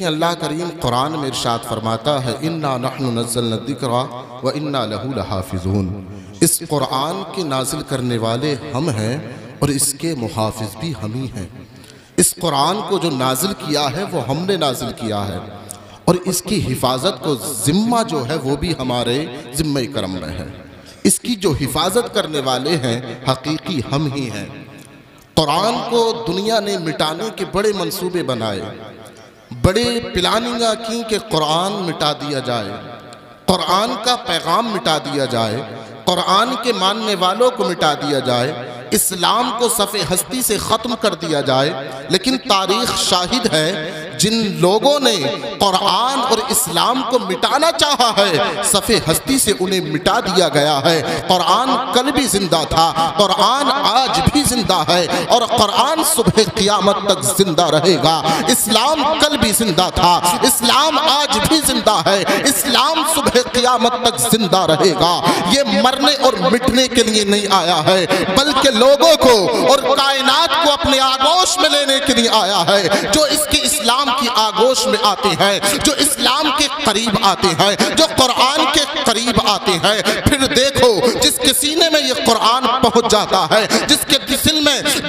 دیکھیں اللہ کریم قرآن میں ارشاد فرماتا ہے اِنَّا نَحْنُ نَزَّلْنَا الذِّكْرَ وَإِنَّا لَهُ لَحَافِظُونَ، اس قرآن کے نازل کرنے والے ہم ہیں اور اس کے محافظ بھی ہم ہی ہیں۔ اس قرآن کو جو نازل کیا ہے وہ ہم نے نازل کیا ہے، اور اس کی حفاظت کو ذمہ جو ہے وہ بھی ہمارے ذمہ کرم میں ہے۔ اس کی جو حفاظت کرنے والے ہیں حقیقی ہم ہی ہیں۔ قرآن کو دنیا نے مٹانے کے بڑے منصوبے بنائے، بڑے پلاننگاں کی کہ قرآن مٹا دیا جائے، قرآن کا پیغام مٹا دیا جائے، قرآن کے ماننے والوں کو مٹا دیا جائے، اسلام کو صف ہستی سے ختم کر دیا جائے۔ لیکن تاریخ شاہد ہے جن لوگوں نے قرآن اور اسلام کو مٹانا چاہا ہے صف ہستی سے انہیں مٹا دیا گیا ہے۔ قرآن کل بھی زندہ تھا، قرآن آج بھی زندہ ہے، اور قرآن صبح قیامت تک زندہ رہے گا۔ اسلام کل بھی زندہ تھا، اسلام آج بھی زندہ ہے، اسلام صبح قیامت تک زندہ رہے گا۔ یہ مرنے اور مٹنے کے لیے نہیں آیا ہے، بلکہ لوگوں کو اور کائنات کو اپنے آغوش میں لینے کے لیے آیا ہے۔ جو اس کی اسلام کی آغوش میں آتے ہیں، جو اسلام کے قریب آتے ہیں، جو قرآن کے قریب آتے ہیں، پھر دیکھو جس کے سینے میں یہ قرآن پہنچ جاتا ہے، جس کے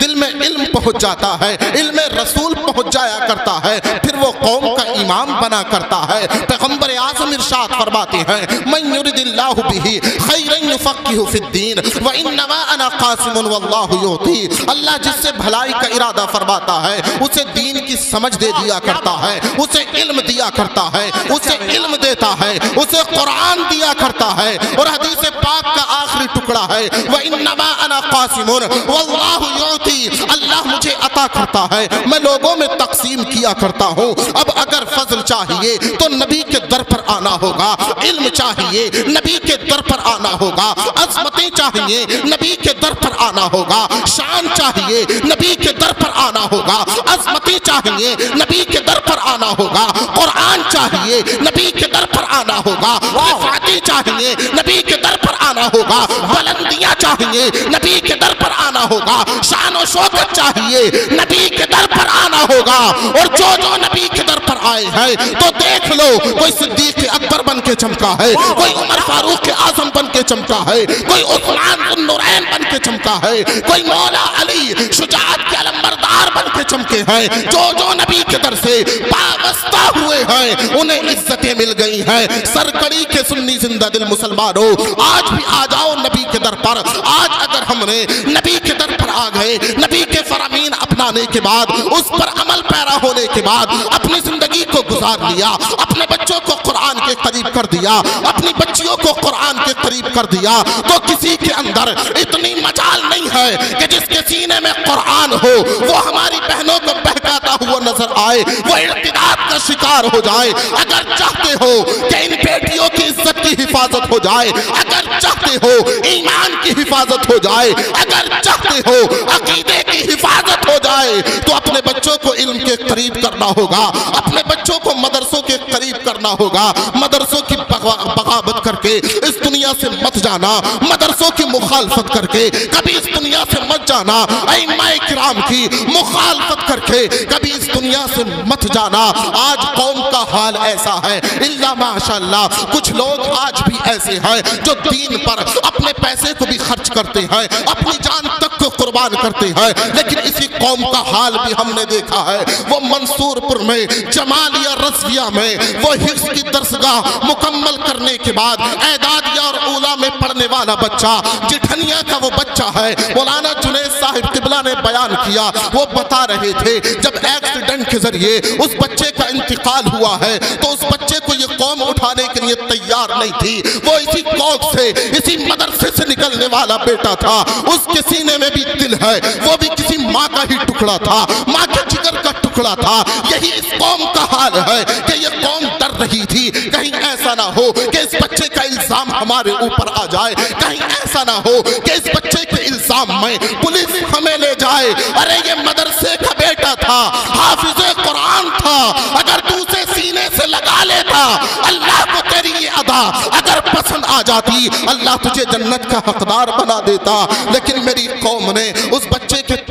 دل میں علم پہنچ جاتا ہے، علم رسول پہنچ جایا کرتا ہے، پھر وہ قوم کا امام بنا کرتا ہے۔ پیغمبر اعظم ارشاد فرماتے ہیں من یرد اللہ بہ خیرا یفقہہ فی الدین وانما انا قاسم واللہ یعطی۔ اللہ جس سے بھلائی کا ارادہ فرماتا ہے اسے دین کی سمجھ دے دیا کرتا ہے، اسے علم دیا کرتا ہے، اسے علم دیتا ہے، اسے قرآن دیا کرتا ہے۔ اور حدیث پاک کا آخری ٹکڑا ہے وانما انا قاسم واللہ یعطی، اللہ مجھے عطا کرتا ہے، میں لوگوں میں تقسیم کیا کرتا ہوں۔ اب اگر فضل چاہیے تو نبی کے در پر آنا ہوگا، علم چاہیے نبی کے در پر آنا ہوگا، عظمتیں چاہیے نبی کے در پر آنا ہوگا، شان چاہیے نبی کے در پر آنا ہوگا، عظمتیں چاہیے نبی کے در پر آنا ہوگا، قرآن چاہیے نبی کے در پر آنا ہوگا، رفعتیں چاہیے نبی کے در پر آنا ہوگا، بلندیاں چاہیے نبی کے در پر آنا ہوگا، شان و شوکت چاہیے نبی کے در پر آنا ہوگا۔ اور جو نبی کے در پر آئے ہیں تو دیکھ لو، کوئی صدیق اکبر بن کے چمکا ہے، کوئی عمر فاروق اعظم بن کے چمکا ہے، کوئی عثمان ذو النورین بن کے چمکا ہے، کوئی مولا علی شجاعت کے علمبردار بن کے چمکے ہیں۔ جو نبی کے در سے وابستہ ہوئے ہیں انہیں عزتیں مل گئی ہیں۔ سرکڑی کے سنی زندہ دل مسلمانوں، آج بھی آ جاؤ نبی کے در پر۔ آج اگر ہم نے نبی کے در پر آ گئے، نبی کے فرامین اپنانے کے بعد، اس پر عمل پیرا ہونے کے بعد، اپنی زندگی کو گزار لیا، اپنے بچوں کو قرآن کے قریب کر دیا، اپنی بچیوں کو قرآن کے قریب کر دیا، تو کسی کے اندر اتنی مجال نہیں ہے کہ جس کے سینے میں قرآن ہو وہ ہماری بہنوں کو بہکاتا ہوا نظر آئے، وہ ارتداد کا شکار ہو جائے۔ اگر چاہتے ہو کہ ان بیٹیوں کی عزت کی حفاظت ہو جائے، اگر چاہتے ہو ایمان کی حفاظت ہو جائے، اگر چاہتے ہو عقیدے کی حفاظت ہو جائے، تو اپنے بچوں کو علم کے قریب کرنا ہوگا، اپنے بچوں کو مدرسوں کے قریب کرنا ہوگا۔ مدرسوں کی بغاوت کر کے اس دنیا سے مت جانا، مدرسوں کی مخالفت کر کے کبھی اس دنیا سے مت جانا، ائمہ کرام کی مخالفت کر کے کبھی اس دنیا سے مت جانا۔ آج قوم کا حال ایسا ہے، الا ماشاءاللہ کچھ لوگ آج بھی ایسے ہیں جو دین پر اپنے پیسے کو بھی خرچ کرتے ہیں، اپنی جان تک کو قربان کرتے ہیں۔ لیکن اسی قوم کا حال بھی ہم نے دیکھا ہے، وہ منصور پور میں جمالیہ رضویہ میں وہ حفظ کی درسگاہ مکمل کرنے کے بعد اعدادیہ اور اولیٰ میں پڑھنے والا بچہ، جٹھنیا کا وہ بچہ ہے، مولانا جنید صاحب قبلہ نے بیان کیا، وہ بتا رہے تھے جب ایکسیڈنٹ کے ذریعے اس بچے کا انتقال ہوا ہے تو اس بچے کو یہ قوم اٹھانے کے لیے تیار نہیں تھی۔ وہ اسی کوکھ سے، اسی مدرسے سے نکلنے والا بیٹا تھا، اس کے سینے میں بھی دل ہے، وہ بھی کسی ماں کا ہی ٹکڑا تھا، ماں کے جگر کا ٹکڑا تھا۔ یہی اس قوم کا حال ہے کہ یہ قوم ڈر رہی تھی کہیں ایسا نہ ہو کہ اس بچے کا الزام ہمارے اوپر آ جائے، کہیں ایسا نہ ہو کہ اس بچے کے الزام میں پولیس ہمیں لے جائے۔ ارے یہ مدرسے کا بیٹا تھا، حافظ قرآن تھا، اگر تو اسے سینے سے لگا لیتا، اللہ کو تیری یہ ادا اگر پسند آ جاتی، اللہ تجھے جنت کا حقدار بنا دیتا۔ لیکن میری قوم نے اس بچے کے